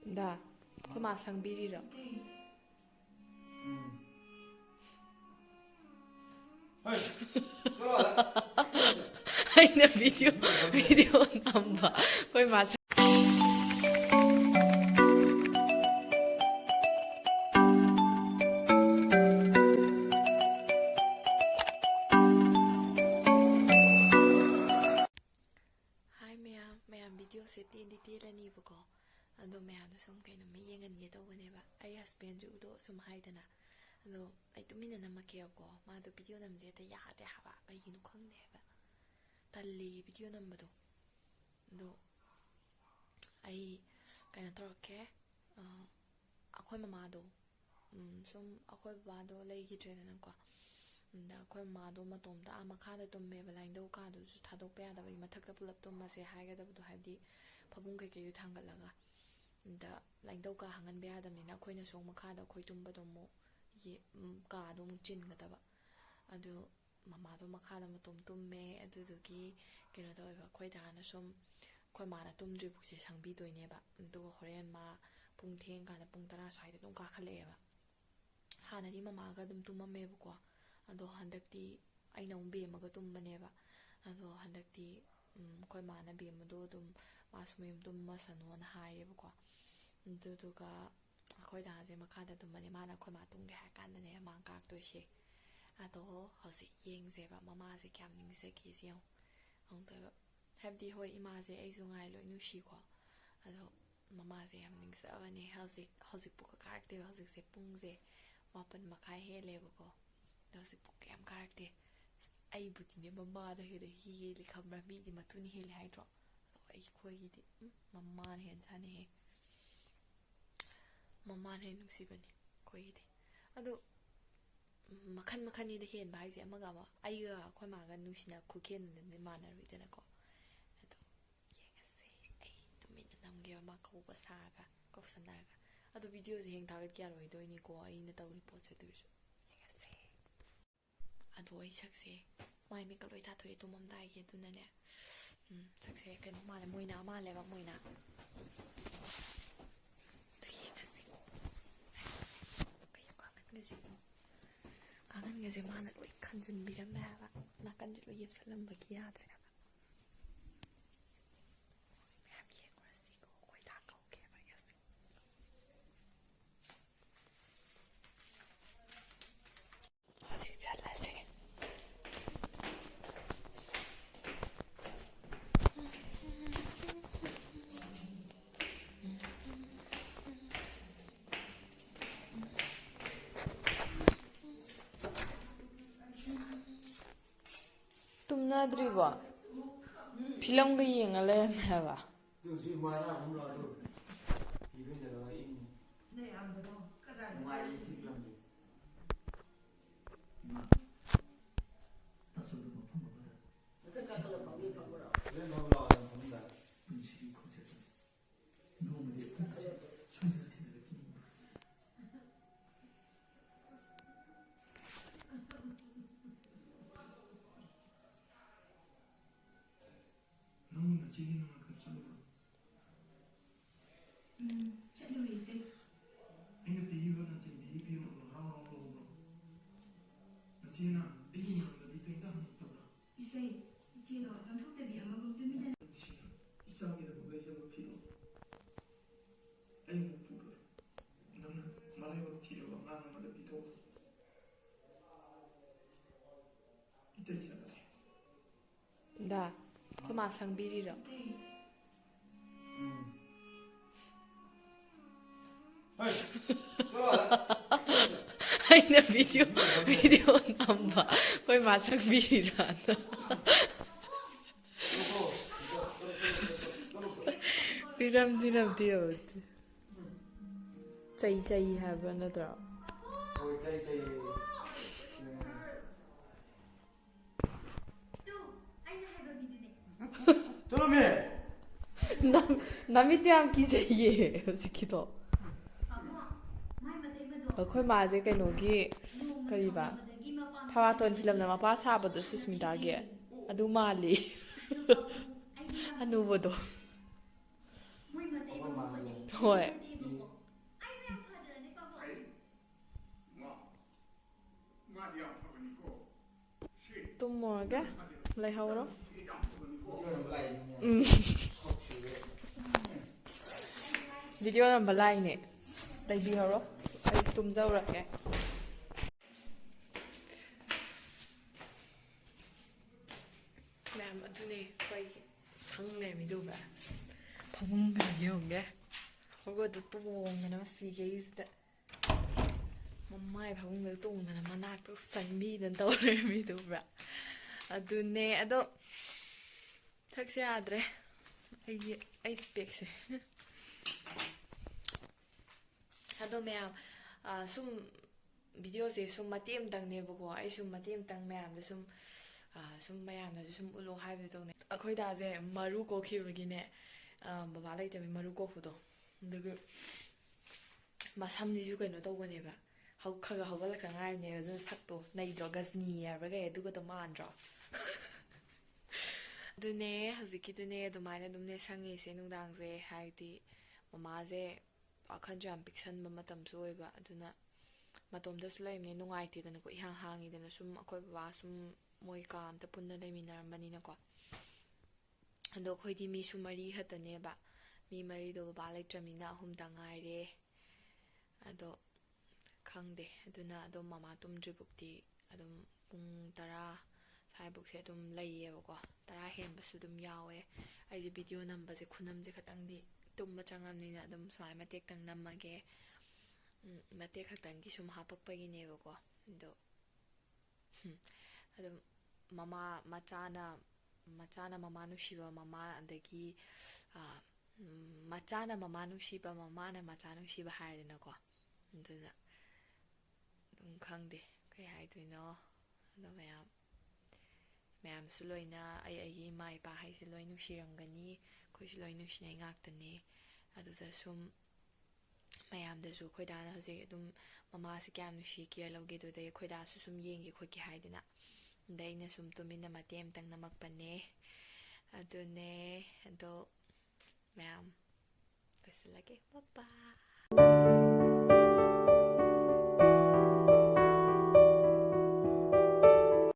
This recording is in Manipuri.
다, 그마 상비리라. 아이나 비디오 남바. 그마 Videose ꯇꯦꯟꯗꯤ ꯑꯗꯣ ꯃꯌꯥꯝꯗꯣ ꯁꯨꯝ ꯀꯩꯅꯣꯝꯃ ꯌꯦꯡꯍꯟꯒꯦ ꯇꯧꯕꯅꯦꯕ ꯑꯩ ꯍꯁꯕꯦꯟꯁꯨ ꯎꯗꯣ ꯁꯨꯝ ꯍꯥꯏꯗꯅ ꯑꯗꯣ ꯑꯩ ꯇꯨꯃꯤꯟꯅ ꯅꯝꯃꯛꯀꯦꯕꯀꯣ ꯃꯥꯗꯣ ꯚꯤꯗꯤꯑꯣ ꯅꯝꯁꯦ ꯍꯦꯛꯇ ꯌꯥꯗꯦ ꯍꯥꯏꯕ ꯀꯩꯒꯤꯅꯣ ꯈꯪꯗꯦ ꯍꯥꯏꯕ ꯇꯜꯂꯤ ꯚꯤꯗꯤꯑꯣ ꯅꯝꯕꯗꯣ ꯑꯗꯣ ꯑꯩ ꯀꯩꯅꯣ ꯇꯧꯔꯛꯀꯦ ꯑꯩꯈꯣꯏ ꯃꯃꯥꯗꯣ ꯁꯨꯝ ꯑꯩꯈꯣꯏ ꯕꯕꯥꯗꯣ ꯂꯩꯈꯤꯗ꯭ꯔꯦꯗꯅꯀꯣ ꯑꯗ ꯑꯩꯈꯣꯏ ꯃꯃꯥꯗꯣ ꯃꯇꯣꯝꯇ ꯃꯈꯥꯗ ꯇꯨꯝꯃꯦꯕ ꯂꯥꯏꯟꯗꯧ ꯀꯥꯗꯨꯁꯨ ꯊꯥꯗꯣꯛꯄ ꯌꯥꯗꯕꯒꯤ ꯃꯊꯛꯇ ꯄꯨꯂꯞ ꯇꯨꯝꯃꯁꯦ ꯍꯥꯏꯒꯗꯕꯗꯣ ꯍꯥꯏꯕꯗꯤ ꯐꯃꯨꯡ ꯀꯩꯀꯩꯗꯨ ꯊꯥꯡꯒꯠꯂꯒ ꯑꯗ ꯂꯥꯏꯟꯗꯧ ꯀꯥ ꯍꯥꯡꯍꯟꯕ ꯌꯥꯗꯕꯅꯤꯅ ꯑꯩꯈꯣꯏꯅꯁꯨ ꯃꯈꯥꯗ ꯑꯩꯈꯣꯏ ꯇꯨꯝꯕꯗꯣ ꯑꯃꯨꯛ ꯀꯥꯗꯣ ꯑꯃꯨꯛ ꯆꯤꯟꯒꯗꯕ ꯑꯗꯨ ꯃꯃꯥꯗꯣ ꯃꯈꯥꯗ ꯃꯇꯣꯝ ꯇꯨꯝꯃꯦ ꯑꯗꯨꯗꯨꯒꯤ ꯀꯩꯅꯣ ꯇꯧꯋꯦꯕ ꯑꯩꯈꯣꯏ ꯗꯥꯅ ꯁꯨꯝ ꯑꯩꯈꯣꯏ ꯃꯥꯅ ꯇꯨꯝꯗ꯭ꯔꯤꯐꯥꯎꯁꯦ ꯁꯪꯕꯤꯗꯣꯏꯅꯦꯕ ꯑꯗꯨꯒ ꯍꯣꯔꯦꯟ ꯃꯥ ꯄꯨꯡ ꯊꯦꯡꯀꯥꯟꯗ ꯄꯨꯡ 10 ꯁ꯭ꯋꯥꯏꯗ ꯑꯗꯨꯝ ꯀꯥꯈꯠꯂꯛꯑꯦꯕ ꯍꯥꯟꯅꯗꯤ ꯃꯃꯥꯒ ꯑꯗꯨꯝ ꯇꯨꯝꯃꯝꯃꯦꯕꯀꯣ ꯑꯗꯣ ꯍꯟꯗꯛꯇꯤ ꯑꯩꯅ ꯑꯃꯨꯛ ꯕꯦꯝꯃꯒ ꯇꯨꯝꯕꯅꯦꯕ ꯑꯗꯣ ꯍꯟꯗꯛꯇꯤ ꯑꯩꯈꯣꯏ ꯃꯥꯅ ꯕꯦꯝꯃꯗꯣ ꯑꯗꯨꯝ ꯃꯥꯁꯨ ꯃꯌꯨꯝ ꯇꯨꯝꯃꯁꯅꯣꯅ ꯍꯥꯏꯔꯦꯕꯀꯣ ꯑꯗꯨꯗꯨꯒ ꯑꯩꯈꯣꯏ ꯗꯥꯁꯦ ꯃꯈꯥꯗ ꯇꯨꯝꯕꯅꯦ ꯃꯥꯅ ꯑꯩꯈꯣꯏ ꯃꯥ ꯇꯨꯝꯒꯦ ꯍꯥꯏꯔ ꯀꯥꯟꯗꯅꯦ ꯃꯥ ꯀꯥꯔꯛꯇꯣꯏꯁꯦ ꯑꯗꯣ ꯍꯧꯖꯤꯛ ꯌꯦꯡꯁꯦꯕ ꯃꯃꯥꯁꯦ ꯀꯌꯥꯝ ꯅꯤꯡꯖꯒꯦꯁꯦ ꯌꯦꯡꯉꯣ ꯑꯃꯨꯛꯇꯣꯏꯕ ꯍꯥꯏꯕꯗꯤ ꯍꯣꯏ ꯏꯃꯥꯁꯦ ꯑꯩꯁꯨ ꯉꯥꯏ ꯂꯣꯏ ꯅꯨꯡꯁꯤꯀꯣ ꯑꯗꯣ ꯃꯃꯥꯁꯦ ꯌꯥꯝ ꯅꯤꯡꯖꯕꯅꯦ ꯍꯧꯖꯤꯛꯄꯨ ꯀꯥꯔꯛꯇꯦꯕ ꯍꯧꯖꯤꯛꯁꯦ ꯄꯨꯡꯁꯦ 9:30 ꯍꯦꯜꯂꯦꯕꯀꯣ ꯑꯗꯣ ꯍꯧꯖꯤꯛ ꯄꯨꯡ ꯀꯌꯥꯝ ꯀꯥꯔꯛꯇꯦ ꯑꯩꯕꯨꯗꯤꯅꯦ ꯃꯃꯥꯅ ꯍꯦꯟꯅ ꯍꯦꯜꯂꯤ ꯈꯪꯕ꯭ꯔꯥ ꯃꯤꯗꯤ ꯃꯇꯨꯅ ꯍꯦꯜꯂꯤ ꯍꯥꯏꯗ꯭ꯔꯣ ꯑꯗꯣ ꯑꯩꯈꯣꯏꯒꯤꯗꯤ ꯃꯃꯥꯅ ꯍꯦꯟꯅ ꯆꯥꯅꯩꯍꯦ ꯃꯃꯥꯅ ꯍꯦꯟꯅ ꯅꯨꯡꯁꯤꯕꯅꯤ ꯑꯩꯈꯣꯏꯒꯤꯗꯤ ꯑꯗꯣ ꯃꯈꯟ ꯃꯈꯟꯅꯤꯗ ꯍꯦꯟꯕ ꯍꯥꯏꯁꯦ ꯑꯃꯒ ꯑꯩꯒ ꯑꯩꯈꯣꯏ ꯃꯥꯒ ꯅꯨꯡꯁꯤꯅ ꯈꯨꯈꯦꯟꯅꯗꯤ ꯃꯥꯟꯅꯔꯣꯏꯗꯅꯀꯣ ꯑꯗꯣ ꯌꯦꯡꯉꯁꯦ ꯑꯩ ꯇꯨꯃꯤꯟꯅ ꯅꯝꯒꯦꯕ ꯃꯥ ꯀꯧꯕ ꯁꯥꯔꯒ ꯀꯧꯁꯟꯅꯔꯒ ꯑꯗꯣ ꯚꯤꯗꯤꯑꯣꯁꯦ ꯍꯦꯡ ꯊꯥꯒꯠ ꯌꯥꯔꯣꯏꯗꯣꯏꯅꯤꯀꯣ ꯑꯩꯅ ꯇꯧꯔꯤ ꯄꯣꯠꯁꯦ ꯑꯗꯨꯁꯨ ꯌꯦꯡꯉꯁꯦ ꯑꯗꯣ ꯑꯩ ꯁꯛꯁꯦ ꯃꯥꯏ ꯃꯤꯠꯀ ꯂꯣꯏ ꯇꯥꯊꯣꯛꯑꯦ ꯇꯨꯝꯃꯝꯗꯥꯏꯒꯤ ꯑꯗꯨꯅꯅꯦ ꯁꯛꯁꯦ ꯀꯩꯅꯣ ꯃꯥꯜꯂꯦ ꯃꯣꯏꯅ ꯃꯥꯜꯂꯦꯕ ꯃꯣꯏꯅ ꯀꯥꯡꯈꯟꯒꯁꯦ ꯃꯥꯅ ꯂꯣꯏ ꯈꯟꯖꯤꯟꯕꯤꯔꯝꯃꯦ ꯍꯥꯏꯕ ꯅꯥꯀꯟꯁꯦ ꯂꯣꯏ ꯌꯦꯞꯁꯜꯂꯝꯕꯒꯤ ꯌꯥꯗ꯭ꯔꯦ ꯍꯥꯏꯕ ꯃꯌꯥꯝ ꯌꯦꯡꯉꯨꯔꯁꯤꯀꯣ ꯑꯩꯈꯣꯏ ꯗꯥ ꯀꯧꯒꯦꯕ ꯑꯩꯒꯁꯦ ꯍꯧꯖꯤꯛ ꯆꯠꯂꯁꯦ ꯇꯨꯝꯅꯗ꯭ꯔꯤꯕꯣ ꯐꯤꯂꯝꯒ ꯌꯦꯡꯉ ꯂꯩꯔꯝꯃꯦ ꯍꯥꯏꯕ ꯗꯥ ꯑꯩꯈꯣꯏ ꯃꯥ ꯁꯪꯕꯤꯔꯤꯔꯣ ꯑꯩꯅ ꯚꯤꯗꯤꯑꯣ ꯅꯝꯕ ꯑꯩꯈꯣꯏ ꯃꯥ ꯁꯪꯕꯤꯔꯤꯔꯥꯅ ꯄꯤꯔꯝꯗꯤ ꯅꯝꯗꯤ ꯆꯩ ꯍꯥꯏꯕ ꯅꯠꯇ꯭ꯔꯣ ꯍꯣꯏ ꯆꯩ ꯆꯠꯂꯣꯃꯦ ꯅꯃꯤꯠꯇ ꯌꯥꯝ ꯀꯤꯖꯩꯌꯦ ꯍꯧꯖꯤꯛꯀꯤꯗꯣ ꯑꯩꯈꯣꯏ ꯃꯥꯁꯦ ꯀꯩꯅꯣꯒꯤ ꯀꯔꯤꯕ ꯊꯕꯥꯇꯣꯟ ꯐꯤꯂꯝꯗ ꯃꯄꯥ ꯁꯥꯕꯗꯣ ꯁꯨꯁꯃꯤꯇꯥꯒꯤ ꯑꯗꯨ ꯃꯥꯜꯂꯤ ꯑꯅꯨꯕꯗꯣ ꯑꯩꯈꯣꯏ ꯃꯥꯁꯦ ꯍꯣꯏ ꯇꯨꯝꯃꯨꯔꯒꯦ ꯂꯩꯍꯧꯔꯣ ꯚꯤꯗꯤꯑꯣ ꯅꯝꯕ ꯂꯥꯛꯏꯅꯦ ꯇꯩꯕꯤꯍꯧꯔꯣ ꯑꯩꯁꯨ ꯇꯨꯝꯖꯧꯔꯒꯦ ꯃꯌꯥꯝ ꯑꯗꯨꯅꯦ ꯑꯩꯈꯣꯏꯒꯤ ꯁꯪ ꯂꯩꯔꯝꯃꯤꯗꯨꯕ ꯐꯃꯨꯡꯒ ꯌꯦꯡꯉꯨꯒꯦ ꯍꯧꯒꯠꯇ ꯇꯣꯡꯗꯅ ꯃꯁꯤꯈꯩꯁꯤꯗ ꯃꯃꯥꯏ ꯐꯃꯨꯡꯗ ꯇꯣꯡꯗꯅ ꯃꯅꯥꯛꯇ ꯆꯪꯕꯤꯗꯅ ꯇꯧ ꯂꯩꯔꯝꯃꯤꯗꯨꯕ꯭ꯔꯥ ꯑꯗꯨꯅꯦ ꯑꯗꯣ ꯁꯛꯁꯦ ꯌꯥꯗ꯭ꯔꯦ ꯑꯩ ꯁ꯭ꯄꯦꯛꯁꯦ ꯑꯗꯣ ꯃꯌꯥꯝ ꯁꯨꯝ ꯚꯤꯗꯤꯑꯣꯁꯦ ꯁꯨꯝ ꯃꯇꯦꯛ ꯑꯃꯇꯪꯅꯦꯕꯀꯣ ꯑꯩꯁꯨ ꯃꯇꯦꯛ ꯑꯃꯇꯪ ꯃꯌꯥꯝꯗ ꯁꯨꯝ ꯃꯌꯥꯝꯅꯁꯨ ꯁꯨꯝ ꯎꯠꯂꯣ ꯍꯥꯏꯕꯗꯨ ꯇꯧꯅꯦ ꯑꯩꯈꯣꯏ ꯗꯥꯁꯦ ꯃꯔꯨ ꯀꯣꯛꯈꯤꯕꯒꯤꯅꯦ ꯕꯕꯥ ꯂꯩꯇꯕꯒꯤ ꯃꯔꯨ ꯀꯣꯛꯄꯗꯣ ꯑꯗꯨꯒ ꯃꯁꯝꯁꯤꯁꯨ ꯀꯩꯅꯣ ꯇꯧꯕꯅꯦꯕ ꯈꯒ ꯍꯧꯒꯠꯂꯛꯇ ꯉꯥꯏꯔꯤꯅꯦꯕ ꯑꯗꯨꯅ ꯁꯛꯇꯣ ꯅꯩꯗ꯭ꯔꯣ ꯒꯖꯅꯤ ꯍꯥꯏꯕ꯭ꯔꯥ ꯀꯩ ꯑꯗꯨꯒꯗꯣ ꯃꯥꯟꯗ꯭ꯔꯣ ꯑꯗꯨꯅꯦ ꯍꯧꯖꯤꯛꯀꯤꯗꯨꯅꯦ ꯑꯗꯨꯃꯥꯏꯅ ꯑꯗꯨꯝꯅꯦ ꯁꯪꯉꯤꯁꯦ ꯅꯨꯡꯗꯥꯡꯁꯦ ꯍꯥꯏꯗꯤ ꯃꯃꯥꯁꯦ ꯋꯥꯈꯜꯁꯨ ꯌꯥꯝ ꯄꯤꯛꯁꯟꯕ ꯃꯇꯝꯁꯨ ꯑꯣꯏꯕ ꯑꯗꯨꯅ ꯃꯇꯣꯝꯗꯁꯨ ꯂꯩꯕꯅꯦ ꯅꯨꯡꯉꯥꯏꯇꯦꯗꯅꯀꯣ ꯏꯍꯥꯡ ꯍꯥꯡꯉꯤꯗꯅ ꯁꯨꯝ ꯑꯩꯈꯣꯏ ꯕꯕꯥ ꯁꯨꯝ ꯃꯣꯏ ꯀꯥ ꯑꯝꯇ ꯄꯨꯟꯅ ꯂꯩꯃꯤꯟꯅꯔꯝꯕꯅꯤꯅꯀꯣ ꯑꯗꯣ ꯑꯩꯈꯣꯏꯗꯤ ꯃꯤꯁꯨ 4 ꯈꯛꯇꯅꯦꯕ ꯃꯤ 4ꯗꯣ ꯕꯕꯥ ꯂꯩꯇ꯭ꯔꯕꯅꯤꯅ 2ꯇ ꯉꯥꯏꯔꯦ ꯑꯗꯣ ꯈꯪꯗꯦ ꯑꯗꯨꯅ ꯑꯗꯨꯝ ꯃꯃꯥ ꯇꯨꯝꯗ꯭ꯔꯤꯕꯨꯛꯇꯤ ꯑꯗꯨꯝ ꯄꯨꯡ 10 ꯁ꯭ꯋꯥꯏꯕꯨꯛꯁꯦ ꯑꯗꯨꯝ ꯂꯩꯌꯦꯕꯀꯣ 10 ꯍꯦꯟꯕꯁꯨ ꯑꯗꯨꯝ ꯌꯥꯎꯋꯦ ꯑꯩꯁꯦ ꯚꯤꯗꯤꯑꯣ ꯅꯝꯕꯁꯦ ꯈꯨꯅꯝꯁꯦ ꯈꯇꯪꯗꯤ ꯇꯨꯝꯕ ꯆꯪꯉꯕꯅꯤꯅ ꯑꯗꯨꯝ ꯁꯨꯃꯥꯏꯅ ꯃꯇꯦꯛꯇꯪ ꯅꯝꯃꯒꯦ ꯃꯇꯦꯛ ꯈꯛꯇꯪꯒꯤ ꯁꯨꯝ ꯍꯥꯞꯄꯛꯄꯒꯤꯅꯦꯕꯀꯣ ꯑꯗꯣ ꯑꯗꯨꯝ ꯃꯆꯥꯅ ꯃꯃꯥ ꯅꯨꯡꯁꯤꯕ ꯃꯃꯥ ꯑꯗꯒꯤ ꯃꯆꯥꯅ ꯃꯃꯥ ꯅꯨꯡꯁꯤꯕ ꯃꯃꯥꯅ ꯃꯆꯥ ꯅꯨꯡꯁꯤꯕ ꯍꯥꯏꯔꯦꯗꯅꯀꯣ ꯑꯗꯨꯅ ꯑꯗꯨꯝ ꯈꯪꯗꯦ ꯀꯩ ꯍꯥꯏꯗꯣꯏꯅꯣ ꯑꯗꯣ ꯃꯌꯥꯝꯁꯨ ꯂꯣꯏꯅ ꯑꯩꯒꯤ ꯏꯃꯥ ꯏꯄꯥ ꯍꯥꯏꯁꯦ ꯂꯣꯏ ꯅꯨꯡꯁꯤꯔꯝꯒꯅꯤ ꯑꯩꯈꯣꯏꯁꯨ ꯂꯣꯏ ꯅꯨꯡꯁꯤꯅꯩ ꯉꯥꯛꯇꯅꯤ ꯑꯗꯨꯗ ꯁꯨꯝ ꯃꯌꯥꯝꯗꯁꯨ ꯑꯩꯈꯣꯏꯗꯥꯅ ꯍꯧꯖꯤꯛ ꯑꯗꯨꯝ ꯃꯃꯥꯁꯦ ꯀꯌꯥꯝ ꯅꯨꯡꯁꯤ ꯀꯦꯌꯔ ꯂꯧꯒꯦ ꯑꯗꯨꯗꯩ ꯑꯩꯈꯣꯏꯗꯥꯁꯨ ꯁꯨꯝ ꯌꯦꯡꯒꯦ ꯈꯣꯠꯀꯦ ꯍꯥꯏꯗꯅ ꯑꯗꯩ ꯑꯩꯅ ꯁꯨꯝ ꯇꯨꯃꯤꯟꯅ ꯃꯇꯦꯛ ꯑꯃꯇꯪ ꯅꯝꯃꯛꯄꯅꯦ ꯑꯗꯨꯅꯦ ꯑꯗꯣ ꯃꯌꯥꯝ ꯂꯣꯏꯁꯤꯜꯂꯒꯦ ꯕꯥꯏ